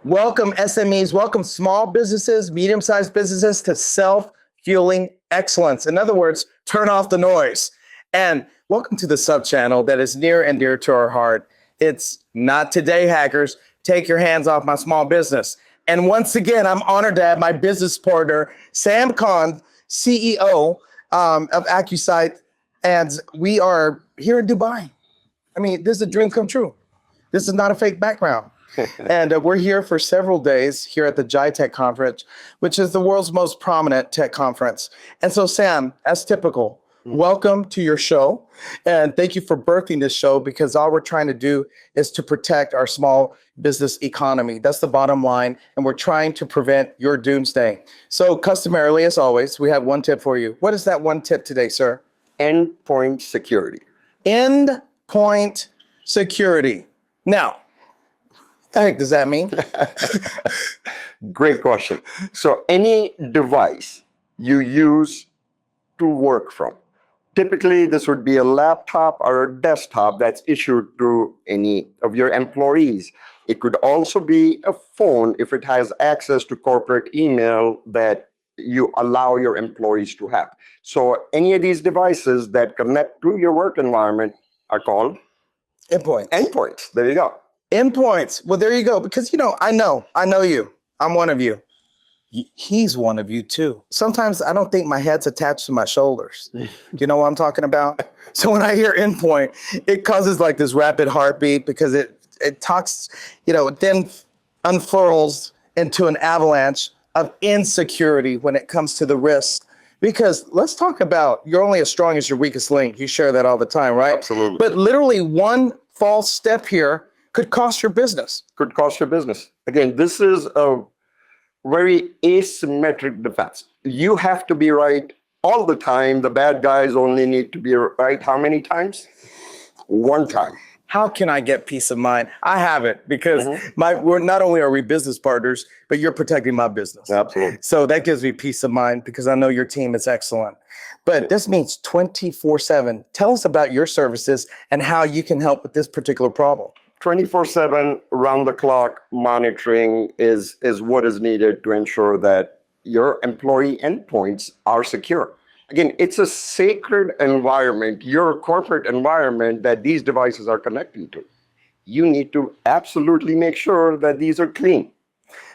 Welcome SMEs, welcome small businesses, medium-sized businesses to self-fueling excellence. In other words, turn off the noise. And welcome to the sub-channel that is near and dear to our heart. It's Not Today, Hackers. Take your hands off my small business. And once again, I'm honored to have my business partner, Sam Khan, CEO of AccuSights. And we are here in Dubai. I mean, this is a dream come true. This is not a fake background. And we're here for several days here at the Tech Conference, which is the world's most prominent tech conference. And so, Sam, as typical, welcome to your show. And thank you for birthing this show, because all we're trying to do is to protect our small business economy. That's the bottom line. And we're trying to prevent your doomsday. So customarily, as always, we have one tip for you. What is that one tip today, sir? Endpoint security. Endpoint security. Now, what the heck does that mean? Great question. So any device you use to work from, typically this would be a laptop or a desktop that's issued to any of your employees. It could also be a phone if it has access to corporate email that you allow your employees to have. So any of these devices that connect to your work environment are called Endpoints. endpoints. There you go. Endpoints. Well, there you go. Because, I know you. I'm one of you. He's one of you too. Sometimes I don't think my head's attached to my shoulders. Do you know what I'm talking about? So when I hear endpoint, it causes like this rapid heartbeat, because it talks, it then unfurls into an avalanche of insecurity when it comes to the risk. Because let's talk about, you're only as strong as your weakest link. You share that all the time, right? Absolutely. But literally one false step here could cost your business. Could cost your business. Again, this is a very asymmetric defense. You have to be right all the time. The bad guys only need to be right how many times? One time. How can I get peace of mind? I have it, because we're not only are we business partners, but you're protecting my business. Absolutely. So that gives me peace of mind, because I know your team is excellent. But this means 24/7. Tell us about your services and how you can help with this particular problem. 24/7, round the clock monitoring is what is needed to ensure that your employee endpoints are secure. Again, it's a sacred environment, your corporate environment that these devices are connecting to. You need to absolutely make sure that these are clean.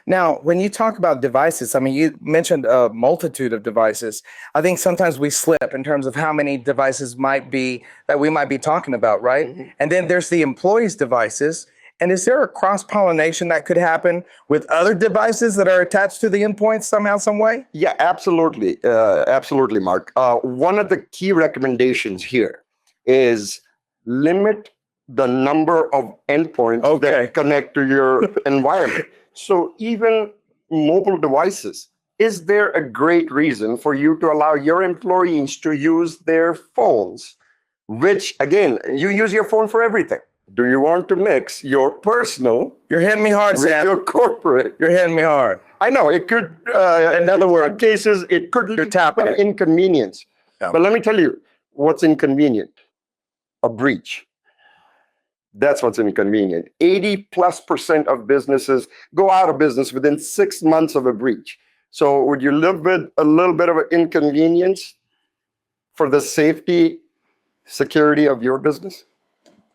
Now, when you talk about devices, I mean, you mentioned a multitude of devices. I think sometimes we slip in terms of how many devices that we might be talking about, right? And then there's the employees' devices. And is there a cross-pollination that could happen with other devices that are attached to the endpoint somehow, some way? Yeah, absolutely. Absolutely, Mark. One of the key recommendations here is limit the number of endpoints that connect to your environment. So even mobile devices, is there a great reason for you to allow your employees to use their phones, which, again, you use your phone for everything? Do you want to mix your personal? You're hitting me hard, with Sam. Your corporate. You're hitting me hard. I know it could, in other words, cases, it could lead to an inconvenience. Yeah. But let me tell you what's inconvenient. A breach. That's what's inconvenient. 80+% of businesses go out of business within 6 months of a breach. So would you live with a little bit of an inconvenience for the safety, security of your business?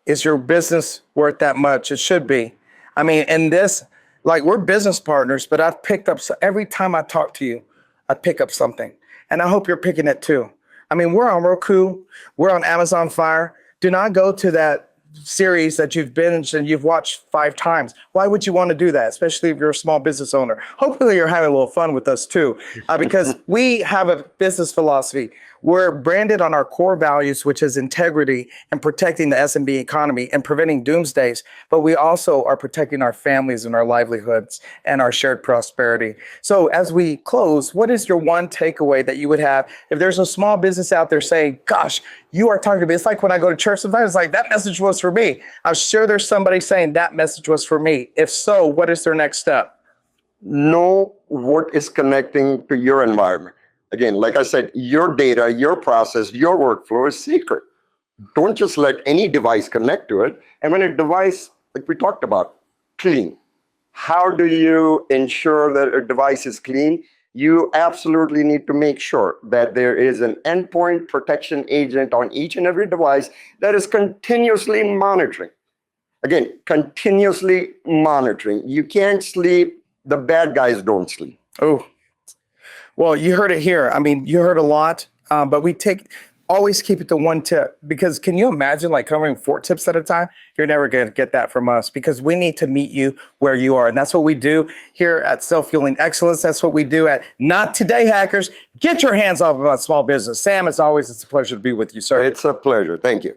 Is your business worth that much? It should be. I mean, in this, like, we're business partners, but I've picked up, every time I talk to you, I pick up something. And I hope you're picking it too. I mean, we're on Roku, we're on Amazon Fire. Do not go to that series that you've binged and you've watched 5 times. Why would you want to do that, especially if you're a small business owner? Hopefully you're having a little fun with us too, because we have a business philosophy. We're branded on our core values, which is integrity and protecting the SMB economy and preventing doomsdays. But we also are protecting our families and our livelihoods and our shared prosperity. So as we close, what is your one takeaway that you would have if there's a small business out there saying, gosh, you are talking to me. It's like when I go to church sometimes, it's like, that message was for me. I'm sure there's somebody saying that message was for me. If so, what is their next step? Know what is connecting to your environment. Again, like I said, your data, your process, your workflow is secret. Don't just let any device connect to it. And when a device, like we talked about, clean, How do you ensure that a device is clean? You absolutely need to make sure that there is an endpoint protection agent on each and every device that is continuously monitoring. Again, continuously monitoring. You can't sleep. The bad guys don't sleep. Oh, well, you heard it here. I mean, you heard a lot, but always keep it to one tip, because can you imagine like covering 4 tips at a time? You're never going to get that from us, because we need to meet you where you are. And that's what we do here at Self-Fueling Excellence. That's what we do at Not Today Hackers. Get your hands off of a small business. Sam, as always, it's a pleasure to be with you, sir. It's a pleasure. Thank you.